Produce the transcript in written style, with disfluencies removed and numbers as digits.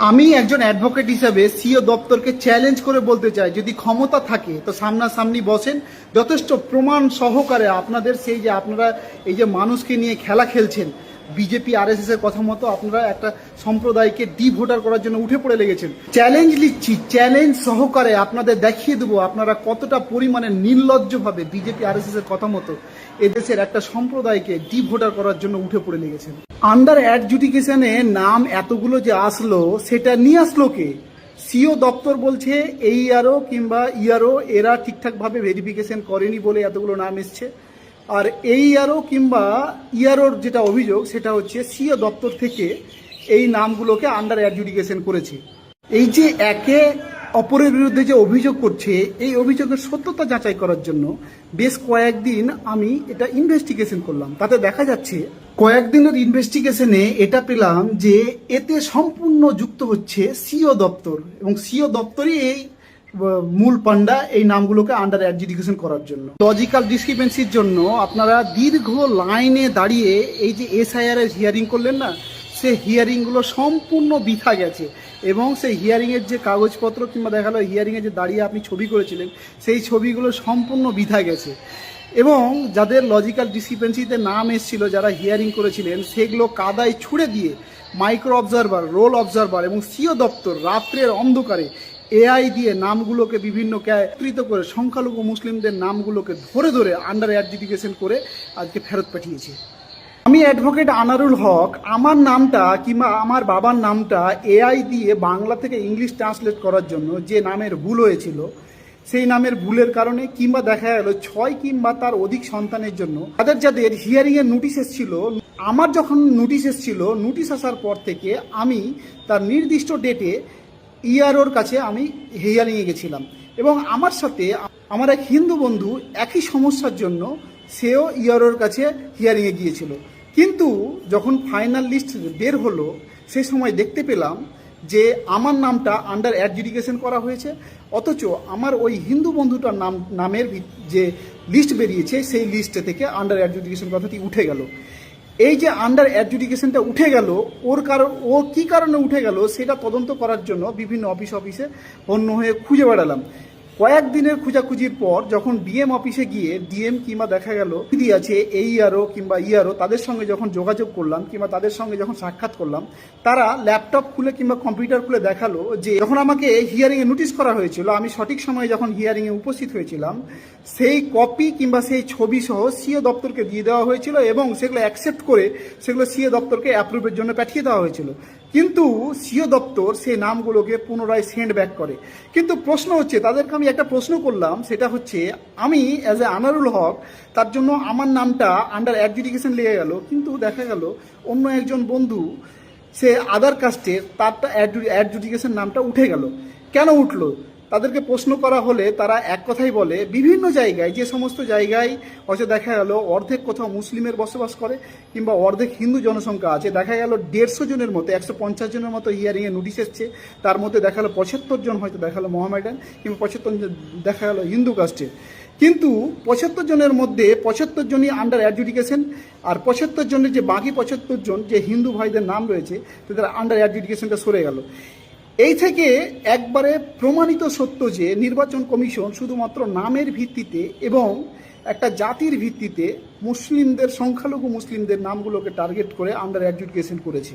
আমি একজন অ্যাডভোকেট হিসাবে সিও দপ্তরকে চ্যালেঞ্জ করে বলতে চাই, যদি ক্ষমতা থাকে তো সামনাসামনি বসেন, যথেষ্ট প্রমাণ সহকারে আপনাদের সেই যে আপনারা এই যে মানুষকে নিয়ে খেলা খেলছেন, বিজেপি আরএসএস এর কথা মতো আপনারা একটা সম্প্রদায়কে ভোটার করার জন্য উঠে পড়ে লেগেছেন। চ্যালেঞ্জ নিচ্ছি, চ্যালেঞ্জ সহকারে আপনাদের দেখিয়ে দেবো আপনারা কতটা পরিমাণে নির্লজ্জভাবে বিজেপি আরএসএস এর কথা মতো এদেশের একটা সম্প্রদায়কে ভোটার করার জন্য উঠে পড়ে লেগেছেন। আন্ডার অ্যাডজুডিকেশনে নাম এতগুলো যে আসলো, সেটা নিয়ে আসলো কে? সিও দপ্তর বলছে এই ইয়ারও কিংবা ইয়ারও এরা ঠিকঠাকভাবে ভেরিফিকেশন করেনি বলে এতগুলো নাম এসছে। আর এই ইয়ারও কিংবা ইয়ারোর যেটা অভিযোগ সেটা হচ্ছে সিও দপ্তর থেকে এই নামগুলোকে আন্ডার অ্যাডজুডিকেশন করেছে। এই যে একে অপরের বিরুদ্ধে যে অভিযোগ করছে, এই অভিযোগের সত্যতা যাচাই করার জন্য বেশ কয়েকদিন আমি এটা ইনভেস্টিগেশন করলাম। তাতে দেখা যাচ্ছে কয়েকদিনের ইনভেস্টিগেশনে এটা পেলাম যে এতে সম্পূর্ণ যুক্ত হচ্ছে সিও দপ্তর, এবং সিও দপ্তরই এই মূল পান্ডা এই নামগুলোকে আন্ডার অ্যাডজুডিকেশন করার জন্য। লজিক্যাল ডিসক্রিপেন্সির জন্য আপনারা দীর্ঘ লাইনে দাঁড়িয়ে এই যে এসআইআর এর হিয়ারিং করলেন না, সে হিয়ারিংগুলো সম্পূর্ণ বৃথা গেছে। এবং সেই হিয়ারিংয়ের যে কাগজপত্র কিংবা দেখা গেলো হিয়ারিংয়ে যে দাঁড়িয়ে আপনি ছবি করেছিলেন, সেই ছবিগুলো সম্পূর্ণ বৃথা গেছে। এবং যাদের লজিক্যাল ডিসক্রিপেন্সিতে নাম এসেছিল, যারা হিয়ারিং করেছিলেন, সেগুলো কাদায় ছুড়ে দিয়ে মাইক্রো অবজারভার, রোল অবজারভার এবং সিও দপ্তর রাত্রের অন্ধকারে এআই দিয়ে নামগুলোকে বিভিন্ন একত্রিত করে সংখ্যালঘু মুসলিমদের নামগুলোকে ধরে ধরে আন্ডার অ্যাডজুডিকেশন করে আজকে ফেরত পাঠিয়েছে। আমি অ্যাডভোকেট আনারুল হক, আমার নামটা কিংবা আমার বাবার নামটা এআই দিয়ে বাংলা থেকে ইংলিশ ট্রান্সলেট করার জন্য যে নামের ভুল হয়েছিল, সেই নামের ভুলের কারণে কিংবা দেখা গেল 6 কিংবা তার অধিক সন্তানের জন্য যাদের হিয়ারিংয়ের নোটিশ এসেছিল, আমার যখন নোটিশ এসেছিল, নোটিশ আসার পর থেকে আমি তার নির্দিষ্ট ডেটে ইয়ারোর কাছে আমি হিয়ারিংয়ে গেছিলাম। এবং আমার সাথে আমার এক হিন্দু বন্ধু একই সমস্যার জন্য সেও ইয়ারোর কাছে হিয়ারিংয়ে গিয়েছিল। কিন্তু যখন ফাইনাল লিস্ট বের হলো, সেই সময় দেখতে পেলাম যে আমার নামটা আন্ডার অ্যাডজুডিকেশন করা হয়েছে, অথচ আমার ওই হিন্দু বন্ধুটার নামের যে লিস্ট বেরিয়েছে, সেই লিস্টে থেকে আন্ডার অ্যাডজুডিকেশন কথাটি উঠে গেল। এই যে আন্ডার অ্যাডজুডিকেশনটা উঠে গেল, ও কী কারণে উঠে গেল সেটা তদন্ত করার জন্য বিভিন্ন অফিসে অন্য হয়ে খুঁজে বেড়ালাম। কয়েকদিনের খোঁজাখুঁজির পর যখন ডিএম অফিসে গিয়ে ডিএম কিংবা দেখা গেল দিদি আছে এই ইয়ারও কিংবা ইয়ারও, তাদের সঙ্গে যখন যোগাযোগ করলাম কিংবা তাদের সঙ্গে যখন সাক্ষাৎ করলাম, তারা ল্যাপটপ খুলে কিংবা কম্পিউটার খুলে দেখালো যে যখন আমাকে হিয়ারিংয়ে নোটিশ করা হয়েছিল, আমি সঠিক সময়ে যখন হিয়ারিংয়ে উপস্থিত হয়েছিলাম, সেই কপি কিংবা সেই ছবি সহ সিও দপ্তরকে দিয়ে দেওয়া হয়েছিল এবং সেগুলো অ্যাকসেপ্ট করে সেগুলো সিও দপ্তরকে অ্যাপ্রুভের জন্য পাঠিয়ে দেওয়া হয়েছিল। কিন্তু সিও দপ্তর সেই নামগুলোকে পুনরায় সেন্ড ব্যাক করে। কিন্তু প্রশ্ন হচ্ছে, তাদেরকে আমি একটা প্রশ্ন করলাম, সেটা হচ্ছে আমি অ্যাজ এ আনারুল হক, তার জন্য আমার নামটা আন্ডার অ্যাডজুডিকেশন লেগে গেল, কিন্তু দেখা গেল অন্য একজন বন্ধু সে আদার কাস্টের, তারটা অ্যাডজুডিকেশন নামটা উঠে গেল। কেন উঠলো? তাদেরকে প্রশ্ন করা হলে তারা এক কথাই বলে, বিভিন্ন জায়গায় যে সমস্ত জায়গায় হয়তো দেখা গেল অর্ধেক কোথাও মুসলিমের বসবাস করে কিংবা অর্ধেক হিন্দু জনসংখ্যা আছে, দেখা গেল 150 জনের মতো 150 জনের মতো হিয়ারিংয়ে নোটিশ এসছে, তার মধ্যে দেখা গেলো 75 জন হয়তো দেখা গেলো মোহামেডান কিংবা 75 জন দেখা গেলো হিন্দু কাস্টের। কিন্তু 75 জনের মধ্যে 75 জনই আন্ডার অ্যাডজুডিকেশন, আর 75 জনের যে বাকি 75 জন যে হিন্দু ভাইদের নাম রয়েছে, তাদের আন্ডার অ্যাডজুডিকেশনটা সরে গেল। এই থেকে একবারে প্রমাণিত সত্য যে নির্বাচন কমিশন শুধুমাত্র নামের ভিত্তিতে এবং একটা জাতির ভিত্তিতে মুসলিমদের, সংখ্যালঘু মুসলিমদের নামগুলোকে টার্গেট করে আন্ডার অ্যাডজুডিকেশন করেছে।